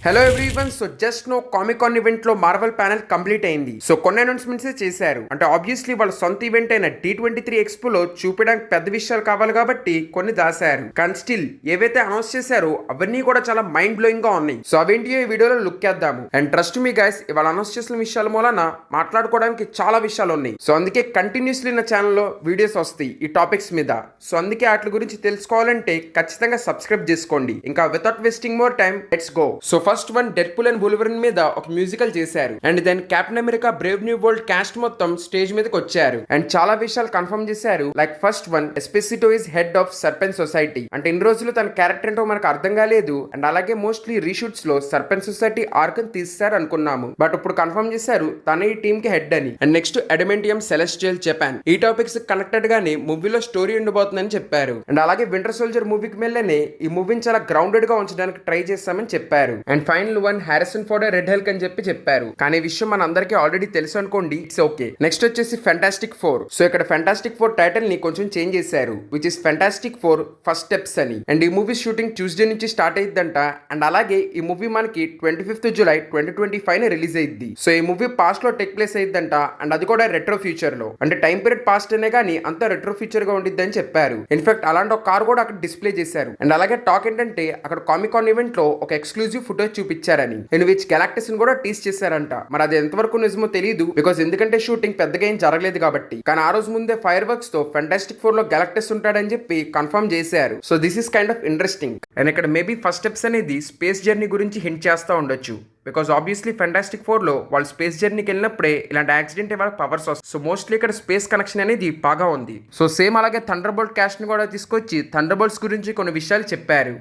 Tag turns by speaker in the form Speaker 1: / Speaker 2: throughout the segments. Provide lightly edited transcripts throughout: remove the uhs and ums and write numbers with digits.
Speaker 1: Hello everyone. So just now comic con event లో Marvel panel complete అయింది. సో కొన్ని అనౌన్స్మెంట్స్ చేశారు. అంటే ఆబ్వియస్లీ వాళ్ళ సొంత ఈవెంట్ అయిన D23 ఎక్స్పోలో చూపించడానికి పెద్ద విషయాలు కావాలి కాబట్టి కొన్ని దాశారు. కానీ స్టిల్ ఏవైతే అనౌన్స్ చేశారో అవన్నీ కూడా చాలా మైండ్ బ్లోయింగ్ గా ఉన్నాయి. సో అవేంటి ఈ వీడియోలో లుక్ చేద్దాము. అండ్ ట్రస్ట్ మీ గైస్, ఇవాళ అనౌన్స్ చేసిన విషయాల మూలన మాట్లాడుకోవడానికి చాలా విషయాలు ఉన్నాయి. సో అందుకే కంటిన్యూస్లీ నా ఛానల్లో వీడియోస్ వస్తాయి ఈ టాపిక్స్ మీద. సో అందుకే వాటి గురించి తెలుసుకోవాలంటే ఖచ్చితంగా సబ్స్క్రైబ్ చేసుకోండి. ఇంకా without wasting more time let's go. So first one, Deadpool and Wolverine మీద ఒక మ్యూజికల్ చేశారు. And then Captain America brave new world cast మొత్తం స్టేజ్ మీదకి వచ్చారు. అండ్ చాలా విషయాలు కన్ఫర్మ్ చేశారు. Like first one, Esposito is head of serpent society. అంటే ఇన్ని రోజులు తన క్యారెక్టర్ ఏంటో మనకు అర్థం కాలేదు. అండ్ అలాగే మోస్ట్లీ రీషూట్స్ లో సర్పెంట్ సొసైటీ ఆర్క్ ని తీస్తారు అనుకున్నాము. బట్ ఇప్పుడు కన్ఫర్మ్ చేశారు తన ఈ టీమ్ కి హెడ్ అని. And next adamantium celestial Japan. ఈ టాపిక్స్ కనెక్టెడ్ గానే మూవీలో స్టోరీ ఉండబోతుందని చెప్పారు. అండ్ అలాగే వింటర్ సోల్జర్ మూవీకి వెళ్ళనే ఈ మూవీని చాలా గ్రౌండెడ్ గా ఉంచడానికి ట్రై చేస్తామని చెప్పారు. And final one, Harrison Ford red Hulk అని చెప్పారు. కానీ ఈ విషయం మన అందరికీ ఆల్రెడీ తెలుసు అనుకోండి, ఇట్స్ ఓకే. నెక్స్ట్ వచ్చేసి ఫెంటాస్టిక్ ఫోర్. సో ఇక్కడ ఫెంటాస్టిక్ ఫోర్ టైటిల్ ని కొంచెం చేంజ్ చేశారు, which is fantastic four first steps అని. అండ్ ఈ మూవీ షూటింగ్ ట్యూస్డే నుంచి స్టార్ట్ అయ్యిద్దంట. అండ్ అలాగే ఈ మూవీ మనకి 25th జూలై 2025 రిలీజ్ అయ్యిద్ది. సో ఈ మూవీ పాస్ట్ లో టేక్ ప్లేస్ అయ్యిద్దంట. అండ్ అది కూడా రెట్రో ఫ్యూచర్ లో. అంటే టైం పీరియడ్ పాస్ట్ అనే కానీ అంత రెట్రో ఫ్యూచర్ గా ఉండిద్ది అని చెప్పారు. ఇన్ఫాక్ట్ అలాంటి ఒక కార్ కూడా అక్కడ డిస్ప్లే చేశారు. అండ్ అలాగే టాక్ ఏంటంటే అక్కడ కామిక్ కాన్ ఈవెంట్ లో ఒక ఎక్స్క్లూజివ్ ఫుటేజ్ చూపించారని, ఇన్ విచ్ గెలాక్టస్ ని కూడా టీస్ చేశారంట. మరి అది ఎంతవరకు నిజమో తెలియదు, బికాస్ ఎందుకంటే షూటింగ్ పెద్దగా ఏం జరగలేదు కాబట్టి. కానీ ఆ రోజు ముందే ఫైర్ వర్క్స్ తో ఫెంటాస్టిక్ ఫోర్ లో గెలాక్టస్ ఉంటాడని చెప్పి కన్ఫర్మ్ చేశారు. So this is kind of interesting. And ఇక్కడ మేబీ ఫస్ట్ స్టెప్స్ అనేది స్పేస్ జర్నీ గురించి హింట్ చేస్తూ ఉండొచ్చు. బికాస్ ఆబ్వియస్లీ ఫెంటాస్టిక్ ఫోర్ లో వాళ్ళు స్పేస్ జర్నీకి వెళ్ళినప్పుడే ఇలాంటి యాక్సిడెంట్ వాళ్ళకి పవర్స్ వస్తాయి. సో మోస్ట్లీ ఇక్కడ స్పేస్ కనెక్షన్ అనేది బాగా ఉంది. సో సేమ్ అలాగే థండర్ బోల్ట్ క్యాస్ట్ ని కూడా తీసుకొచ్చి థండర్ బోల్ట్స్ గురించి కొన్ని విషయాలు చెప్పారు.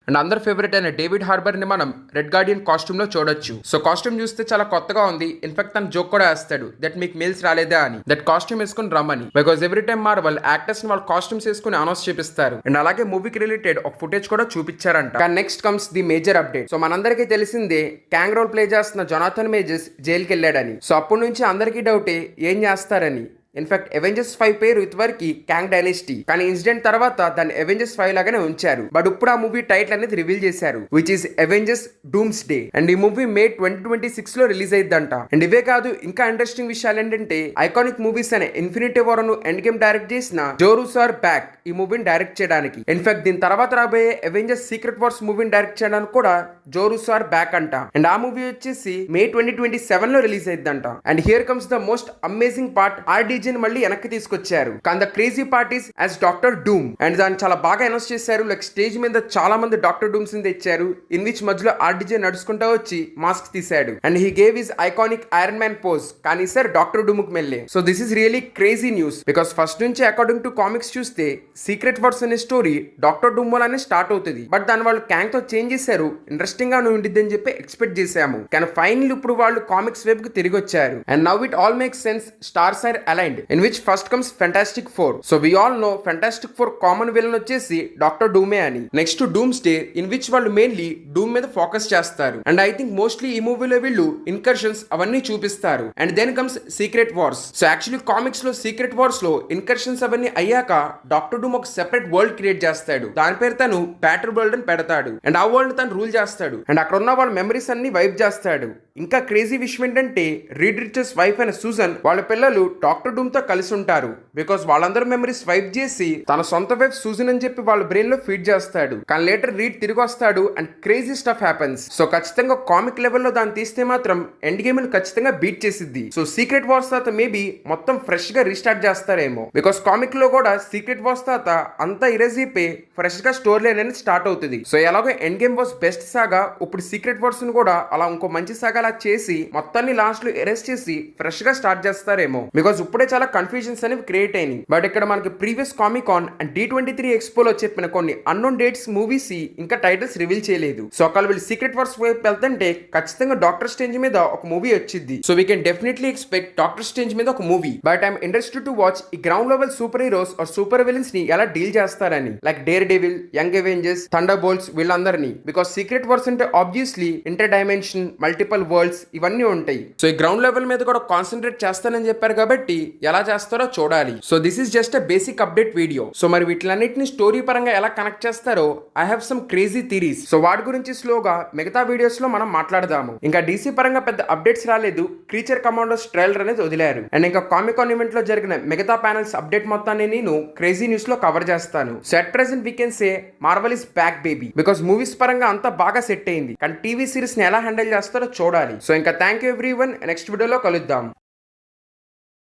Speaker 1: అండ్ అందరు ఫేవరెట్ అయిన డేవిడ్ హార్బర్ ని మనం రెడ్ గార్డియన్ కాస్ట్యూమ్ లో చూడొచ్చు. సో కాస్ట్యూమ్ చూస్తే చాలా కొత్తగా ఉంది. ఇన్ఫాక్ట్ తన జోక్ కూడా వేస్తాడు, దట్ మీకు మెయిల్స్ రాలేదా అని, దట్ కాస్ట్యూమ్ వేసుకుని రమ్మని. Because every time marvel actors ని వాళ్ళు కాస్ట్యూమ్స్ వేసుకుని అనౌన్స్ చేపిస్తారు. అండ్ అలాగే మూవీకి రిలేటెడ్ ఒక ఫుటేజ్ కూడా చూపించారంట. కానీ next comes the major update. So మనందరికీ తెలిసిందే క్యాంగ్ రోల్ ప్లే చేస్తున్న జొనాథన్ మేజర్స్ జైలుకి వెళ్ళాడని. సో అప్పటి నుంచి అందరికీ డౌటే ఏం చేస్తారని. ఇన్ఫాక్ట్ అవెంజర్స్ 5 పేరు ఇదివరకు క్యాంగ్ డైనెస్టీ, కానీ ఇన్సిడెంట్ తర్వాత దాన్ని అవెంజర్స్ 5 లాగానే ఉంచారు. బట్ ఇప్పుడు ఆ మూవీ టైటిల్ అనేది రివీల్ చేశారు, which is Avengers dooms day. And ఈ మూవీ మే 2026 లో రిలీజ్ అయ్యిద్దంట. అండ్ ఇవే కాదు, ఇంకా ఇంట్రెస్టింగ్ విషయాలు ఏంటంటే ఐకానిక్ మూవీస్ అనే ఇన్ఫినిటీ వార్ ను ఎండ్ గేమ్ డైరెక్ట్ చేసిన జో రూసో ఆర్ బ్యాక్ ఈ మూవీని డైరెక్ట్ చేయడానికి. ఇన్ఫాక్ట్ దీని తర్వాత రాబోయే అవెంజర్స్ సీక్రెట్ వార్స్ మూవీని డైరెక్ట్ చేయడానికి కూడా జో రూసో ఆర్ బ్యాక్ అంట. అండ్ ఆ మూవీ వచ్చేసి మే 2027 లో రిలీజ్ అయ్యిద్దంట. And here comes the most amazing part, మళ్ళీ వెనక్కి తీసుకొచ్చారు. కానీ the crazy part is as doctor doom. And దాన్ని చాలా బాగా అనౌన్స్ చేశారు. లైక్ స్టేజ్ మీద చాలా మంది డాక్టర్ డూమ్స్ ని తెచ్చారు, ఇన్ విచ్ మధ్యలో ఆర్డీజే నడుచుకుంటా వచ్చి మాస్క్ తీశాడు. And he gave his iconic Iron Man pose, కానీ సార్ డాక్టర్ డూమ్ కి మెల్లే. So this is really crazy news. Because first నుంచి అకార్డింగ్ టు కామిక్స్ చూస్తే సీక్రెట్ వార్స్ అనే స్టోరీ డాక్టర్ డూమ్ వల్లనే స్టార్ట్ అవుతుంది. బట్ దాని వాళ్ళు క్యాంగ్ తో చేంజ్ చేశారు. ఇంట్రెస్టింగ్ గా ఉండిద్ది అని చెప్పి ఎక్స్పెక్ట్ చేశాము. కానీ ఫైనల్ ఇప్పుడు వాళ్ళు కామిక్స్ వైపు కి తిరిగి వచ్చారు. And now it all makes sense. Stars are aligned, in which first comes Fantastic Four. So we all know Fantastic Four common villain వచ్చేసి డాక్టర్ డూమే అని. Next Doomsday, in which వాళ్ళు మెయిన్లీ డూమ్ మీద focus చేస్తారు. And I think mostly ఈ మూవీలో వీళ్ళు incursions అవన్నీ చూపిస్తారు. And then comes Secret Wars. So actually comics లో సీక్రెట్ వార్స్ లో ఇన్కర్షన్స్ అవన్నీ అయ్యాక డాక్టర్ డూమ్ ఒక సెపరేట్ వరల్డ్ క్రియేట్ చేస్తాడు. దాని పేరు తను బ్యాటర్ వరల్డ్ అని పెడతాడు. అండ్ ఆ వరల్డ్ తను రూల్ చేస్తాడు. అండ్ అక్కడ ఉన్న వాళ్ళ మెమరీస్ అన్ని వైప్ చేస్తాడు. ఇంకా క్రేజీ విషయం ఏంటంటే రీడ్ రిచర్స్ వైఫ్ అయిన సూజన్ వాళ్ళ పిల్లలు డాక్టర్ డూమ్ తో కలిసి ఉంటారు. బికాస్ వాళ్ళందరూ మెమరీస్ వైప్ చేసి తన సొంత వైఫ్ సూజన్ అని చెప్పి వాళ్ళ బ్రెయిన్ లో ఫీడ్ చేస్తాడు. కానీ లేటర్ రీడ్ తిరిగి వస్తాడు and crazy stuff happens. So ఖచ్చితంగా కామిక్ లెవెల్లో దాన్ని తీస్తే మాత్రం ఎండ్ గేమ్ ని ఖచ్చితంగా బీట్ చేసిద్ది. సో సీక్రెట్ వార్స్ తర్వాత మేబీ మొత్తం ఫ్రెష్ గా రీస్టార్ట్ చేస్తారేమో. బికాస్ కామిక్ లో కూడా సీక్రెట్ వార్స్ తర్వాత అంతా ఇరేజ్ అయిపోయి ఫ్రెష్ గా స్టోరీ లైన్ అనేది స్టార్ట్ అవుతుంది. సో ఎలాగో ఎండ్ గేమ్ వాస్ బెస్ట్ సాగా, ఇప్పుడు సీక్రెట్ వార్స్ ని కూడా అలా ఇంకో మంచి సాగా చేసి మొత్తాన్ని లాస్ట్ లో ఎరేస్ చేసి ఫ్రెష్ గా స్టార్ట్ చేస్తారేమో. బికాస్ ఇప్పుడే చాలా కన్ఫ్యూజన్స్ అనేవి క్రియేట్ అయినాయి. బట్ ఇక్కడ మనకి previous comic con and D23 ఎక్స్పోలో చెప్పిన కొన్ని అన్నోన్ డేట్స్ మూవీస్ ఇంకా టైటిల్స్ రివీల్ చేయలేదు. సో ఒకవేళ వీళ్ళు సీక్రెట్ వార్స్ వైపు వెళ్తుంటే ఖచ్చితంగా డాక్టర్ స్ట్రేంజ్ మీద ఒక మూవీ వచ్చింది. So we can definitely expect doctor strange మీద ఒక movie. But I'm interested to watch ఈ ground level super heroes or super villains ని ఎలా డీల్ చేస్తారని. Like Daredevil, young Avengers, thunderbolts వీళ్ళందరినీ. బికాస్ సీక్రెట్ వార్స్ అంటే obviously inter dimension, multiple worlds ఇవన్నీ ఉంటాయి. సో ఈ గ్రౌండ్ లెవెల్ మీద కూడా కాన్సన్ట్రేట్ చేస్తానని చెప్పారు కాబట్టి ఎలా చేస్తారో చూడాలి. So this is just a basic update video. So మరి వీటిలన్నిటిని స్టోరీ పరంగా ఎలా కనెక్ట్ చేస్తారో I have some crazy theories. So వాటి గురించి స్లోగా మిగతా వీడియోస్ లో మనం మాట్లాడదాము. ఇంకా డీసీ పరంగా పెద్ద అప్డేట్స్ రాలేదు. క్రీచర్ కమాండోస్ ట్రైలర్ అనేది వదిలారు. అండ్ ఇంకా కామికాన్ ఈవెంట్ లో జరిగిన మిగతా ప్యానల్స్ అప్డేట్ మొత్తాన్ని నేను క్రేజీ న్యూస్ లో కవర్ చేస్తాను. So at present we can say Marvel is back baby. Because movies పరంగా అంతా బాగా సెట్ అయింది. కానీ టీవీ సిరీస్ ని ఎలా హ్యాండిల్ చేస్తారో చూడాలి. సో ఇంకా థ్యాంక్ యూ ఎవ్రీవన్. నెక్స్ట్ వీడియోలో కలుద్దాం.